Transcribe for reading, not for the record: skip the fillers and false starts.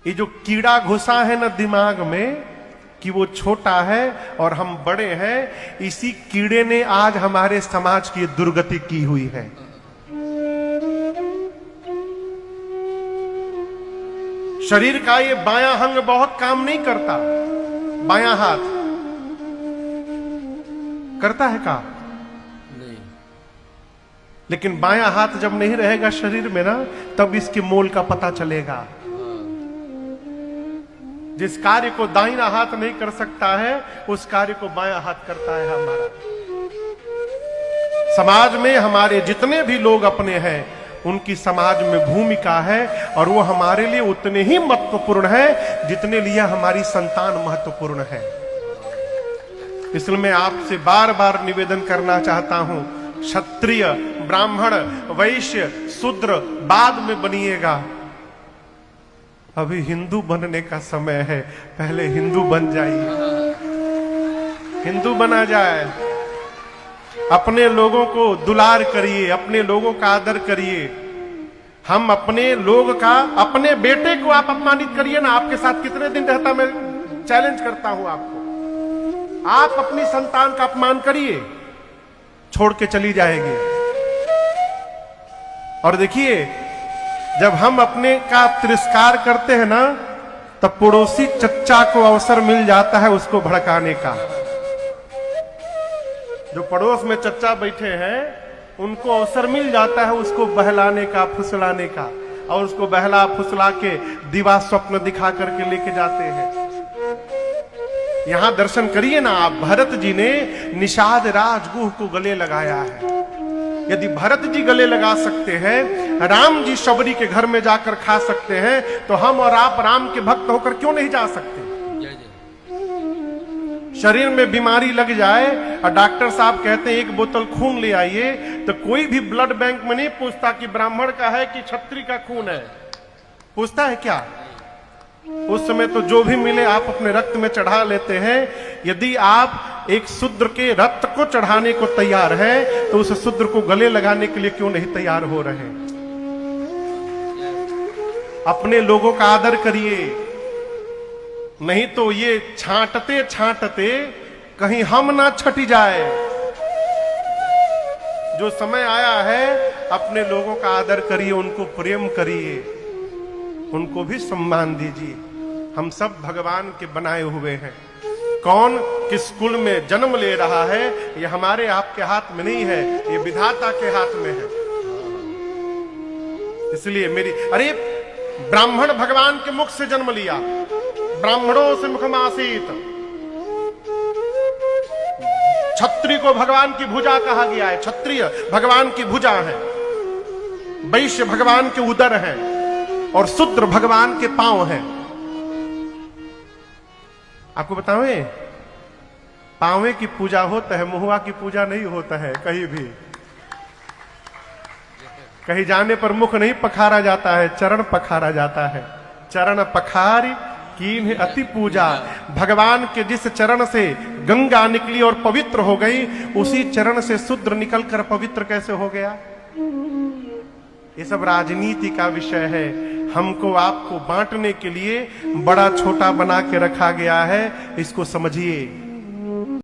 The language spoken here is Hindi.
ये जो कीड़ा घुसा है ना दिमाग में कि वो छोटा है और हम बड़े हैं, इसी कीड़े ने आज हमारे समाज की दुर्गति की हुई है। शरीर का ये बायां अंग बहुत काम नहीं करता, बायां हाथ करता है का नहीं, लेकिन बायां हाथ जब नहीं रहेगा शरीर में ना, तब इसके मोल का पता चलेगा। जिस कार्य को दाहिना हाथ नहीं कर सकता है, उस कार्य को बायां हाथ करता है हमारा। समाज में हमारे जितने भी लोग अपने हैं, उनकी समाज में भूमिका है, और वो हमारे लिए उतने ही महत्वपूर्ण है जितने लिए हमारी संतान महत्वपूर्ण है। इसलिए मैं आपसे बार बार निवेदन करना चाहता हूं, क्षत्रिय, ब्राह्मण, वैश्य, शूद्र बाद में बनिएगा, अभी हिंदू बनने का समय है। पहले हिंदू बन जाइए, हिंदू बना जाए। अपने लोगों को दुलार करिए, अपने लोगों का आदर करिए। हम अपने लोग का, अपने बेटे को आप अपमानित करिए ना, आपके साथ कितने दिन रहता, मैं चैलेंज करता हूं आपको। आप अपनी संतान का अपमान करिए, छोड़ के चली जाएगी। और देखिए, जब हम अपने का तिरस्कार करते हैं ना, तब पड़ोसी चच्चा को अवसर मिल जाता है उसको भड़काने का। जो पड़ोस में चच्चा बैठे हैं, उनको अवसर मिल जाता है उसको बहलाने का, फुसलाने का, और उसको बहला फुसला के दिवा स्वप्न दिखा करके लेके जाते हैं। यहां दर्शन करिए ना आप, भरत जी ने निषाद राजगुह को गले लगाया है। यदि भरत जी गले लगा सकते हैं, राम जी शबरी के घर में जाकर खा सकते हैं, तो हम और आप राम के भक्त होकर क्यों नहीं जा सकते? शरीर में बीमारी लग जाए और डॉक्टर साहब कहते हैं 1 बोतल खून ले आइए, तो कोई भी ब्लड बैंक में नहीं पूछता कि ब्राह्मण का है कि क्षत्रिय का खून है। पूछता है क्या? उस समय तो जो भी मिले आप अपने रक्त में चढ़ा लेते हैं। यदि आप एक शूद्र के रक्त को चढ़ाने को तैयार हैं, तो उस शूद्र को गले लगाने के लिए क्यों नहीं तैयार हो रहे? अपने लोगों का आदर करिए, नहीं तो ये छांटते छांटते कहीं हम ना छटी जाए। जो समय आया है, अपने लोगों का आदर करिए, उनको प्रेम करिए, उनको भी सम्मान दीजिए। हम सब भगवान के बनाए हुए हैं। कौन किस कुल में जन्म ले रहा है, ये हमारे आपके हाथ में नहीं है, ये विधाता के हाथ में है। इसलिए अरे ब्राह्मण भगवान के मुख से जन्म लिया, ब्राह्मणों से मुखमासीत। क्षत्रिय को भगवान की भुजा कहा गया है, क्षत्रिय भगवान की भुजा है, वैश्य भगवान के उदर है, और शूद्र भगवान के पांव हैं। आपको बतावे, पांवे की पूजा होता है, मुहुआ की पूजा नहीं होता है कहीं भी। कहीं जाने पर मुख नहीं पखारा जाता है, चरण पखारा जाता है। चरण पखारी कीन्ह अति पूजा। भगवान के जिस चरण से गंगा निकली और पवित्र हो गई, उसी चरण से शूद्र निकलकर पवित्र कैसे हो गया? ये सब राजनीति का विषय है। हमको आपको बांटने के लिए बड़ा छोटा बना के रखा गया है, इसको समझिए।